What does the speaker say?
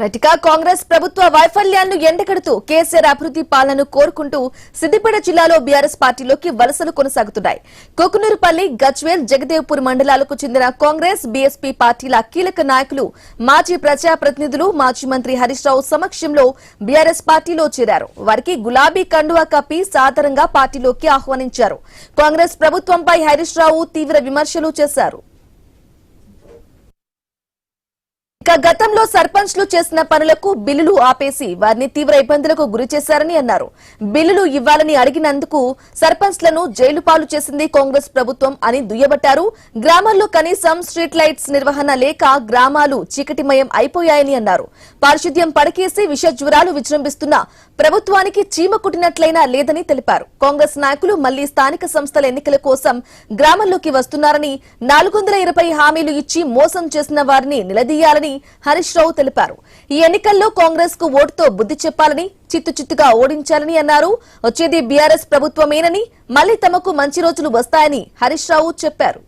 రైట్గా కాంగ్రెస్ ప్రభుత్వ వైఫల్యాలను ఎండగడుతూ కేసీఆర్ అభివృద్ధి పాలనను కోరుకుంటూ సిద్దిపేట జిల్లాలో బీఆర్ఎస్ పార్టీలోకి వలసలు కొనసాగుతున్నాయి. కోకునూరుపల్లి, గజ్వేల్, జగదేవ్పూర్ మండలాలకు చెందిన కాంగ్రెస్, బీఎస్పీ పార్టీల కీలక నాయకులు, మాజీ ప్రజాప్రతినిధులు, మాజీ మంత్రి హరీష్ రావు సమక్షంలో బీఆర్ఎస్ పార్టీలో చేరారు. వారికి గులాబీ కండువా కప్పి సాదరంగా పార్టీలోకి ఆహ్వానించారు. కాంగ్రెస్ ప్రభుత్వంపై హరీష్ రావు తీవ్ర విమర్శలు చేశారు. గతంలో సర్పంచ్లు చేసిన పనులకు బిల్లులు ఆపేసి వారిని తీవ్ర ఇబ్బందులకు గురి చేశారని అన్నారు. బిల్లులు ఇవ్వాలని అడిగినందుకు సర్పంచ్లను జైలు పాలు చేసింది కాంగ్రెస్ ప్రభుత్వం అని దుయ్యబట్టారు. గ్రామాల్లో కనీసం స్ట్రీట్ లైట్స్ నిర్వహణ లేక గ్రామాలు చీకటిమయం అయిపోయాయని అన్నారు. పారిశుద్ధ్యం పడకేసి విష జ్వరాలు విజృంభిస్తున్న ప్రభుత్వానికి చీమ కుట్టినట్లయినా లేదని తెలిపారు. కాంగ్రెస్ నాయకులు మళ్లీ స్థానిక సంస్థల ఎన్నికల కోసం గ్రామంలోకి వస్తున్నారని, 420 హామీలు ఇచ్చి మోసం చేసిన వారిని నిలదీయాలని హరీష్ రావు తెలిపారు. ఈ ఎన్నికల్లో కాంగ్రెస్ కు ఓటుతో బుద్ధి చెప్పాలని, చిత్తుచిత్తుగా ఓడించాలని అన్నారు. వచ్చేది బీఆర్ఎస్ ప్రభుత్వమేనని, మళ్లీ తమకు మంచి రోజులు వస్తాయని హరీష్ రావు చెప్పారు.